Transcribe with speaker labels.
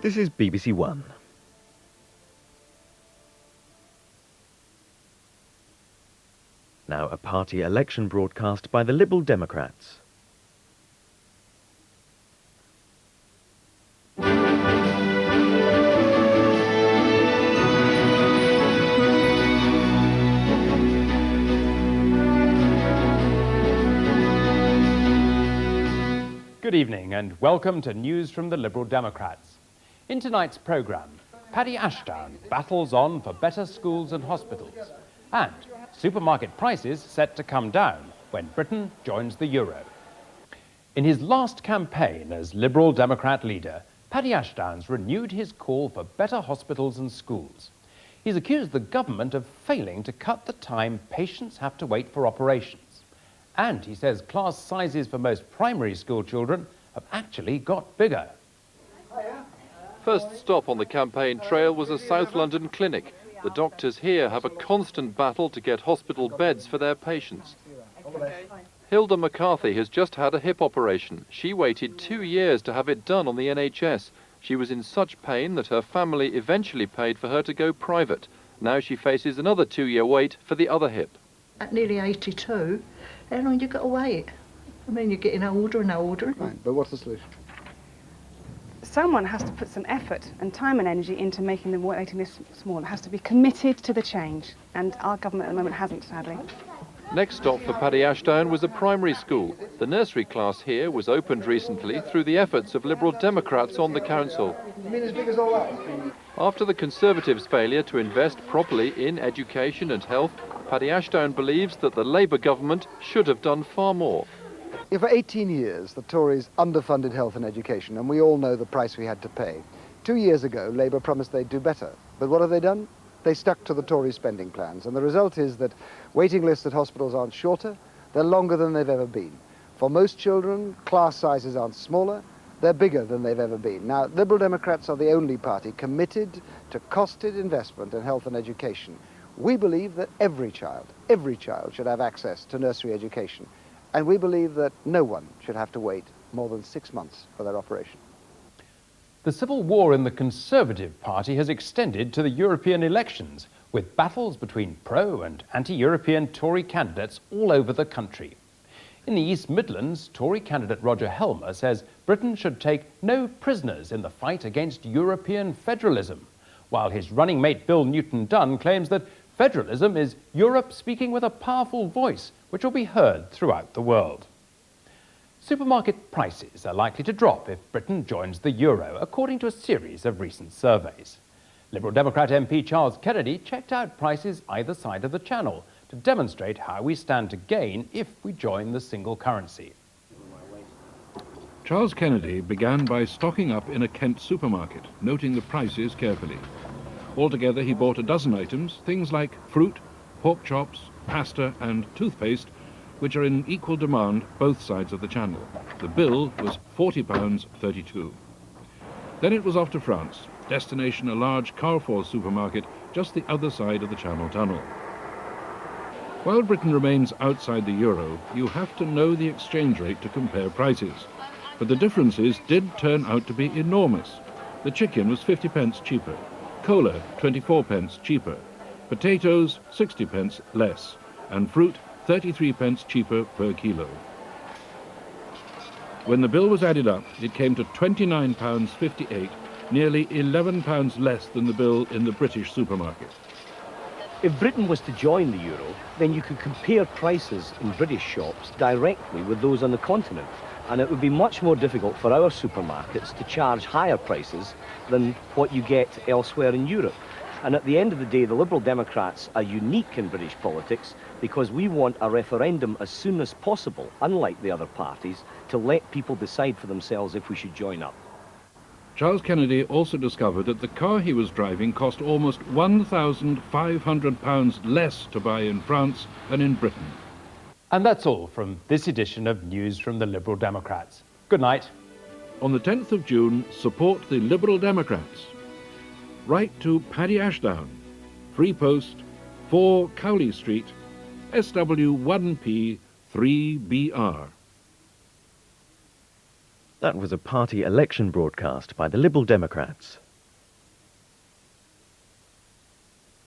Speaker 1: This is BBC One. Now a party election broadcast by the Liberal Democrats.
Speaker 2: Good evening and welcome to News from the Liberal Democrats. In tonight's programme, Paddy Ashdown battles on for better schools and hospitals, and supermarket prices set to come down when Britain joins the euro. In his last campaign as Liberal Democrat leader, Paddy Ashdown's renewed his call for better hospitals and schools. He's accused the government of failing to cut the time patients have to wait for operations. And he says class sizes for most primary school children have actually got bigger.
Speaker 3: First stop on the campaign trail was a South London clinic. The doctors here have a constant battle to get hospital beds for their patients. Hilda McCarthy has just had a hip operation. She waited 2 years to have it done on the NHS. She was in such pain that her family eventually paid for her to go private. Now she faces another 2-year wait for the other hip.
Speaker 4: At nearly 82, how long you got to wait? I mean, you're getting older and older.
Speaker 5: Right, but what's the solution?
Speaker 6: Someone has to put some effort and time and energy into making the waiting list smaller. It has to be committed to the change, and our government at the moment hasn't, sadly.
Speaker 3: Next stop for Paddy Ashdown was a primary school. The nursery class here was opened recently through the efforts of Liberal Democrats on the council.
Speaker 5: You mean as big as all that?
Speaker 3: After the Conservatives' failure to invest properly in education and health, Paddy Ashdown believes that the Labour government should have done far more.
Speaker 5: For 18 years, the Tories underfunded health and education, and we all know the price we had to pay. 2 years ago, Labour promised they'd do better. But what have they done? They stuck to the Tory spending plans, and the result is that waiting lists at hospitals aren't shorter, they're longer than they've ever been. For most children, class sizes aren't smaller, they're bigger than they've ever been. Now, Liberal Democrats are the only party committed to costed investment in health and education. We believe that every child should have access to nursery education. And we believe that no one should have to wait more than 6 months for their operation.
Speaker 2: The civil war in the Conservative Party has extended to the European elections, with battles between pro- and anti-European Tory candidates all over the country. In the East Midlands, Tory candidate Roger Helmer says Britain should take no prisoners in the fight against European federalism, while his running mate Bill Newton-Dunn claims that federalism is Europe speaking with a powerful voice which will be heard throughout the world. Supermarket prices are likely to drop if Britain joins the euro, according to a series of recent surveys. Liberal Democrat MP Charles Kennedy checked out prices either side of the channel to demonstrate how we stand to gain if we join the single currency.
Speaker 7: Charles Kennedy began by stocking up in a Kent supermarket, noting the prices carefully. Altogether, he bought a dozen items, things like fruit, pork chops, pasta and toothpaste, which are in equal demand both sides of the channel. The bill was £40.32. Then it was off to France, destination a large Carrefour supermarket just the other side of the Channel Tunnel. While Britain remains outside the euro, you have to know the exchange rate to compare prices. But the differences did turn out to be enormous. The chicken was 50 pence cheaper, cola 24 pence cheaper, potatoes 60 pence less, and fruit 33 pence cheaper per kilo. When the bill was added up, it came to £29.58, nearly £11 less than the bill in the British supermarket.
Speaker 8: If Britain was to join the euro, then you could compare prices in British shops directly with those on the continent, and it would be much more difficult for our supermarkets to charge higher prices than what you get elsewhere in Europe. And at the end of the day, the Liberal Democrats are unique in British politics because we want a referendum as soon as possible, unlike the other parties, to let people decide for themselves if we should join up.
Speaker 7: Charles Kennedy also discovered that the car he was driving cost almost £1,500 less to buy in France than in Britain.
Speaker 2: And that's all from this edition of News from the Liberal Democrats. Good night.
Speaker 7: On the 10th of June, support the Liberal Democrats. Write to Paddy Ashdown, Free Post, 4 Cowley Street, SW1P 3BR.
Speaker 1: That was a party election broadcast by the Liberal Democrats.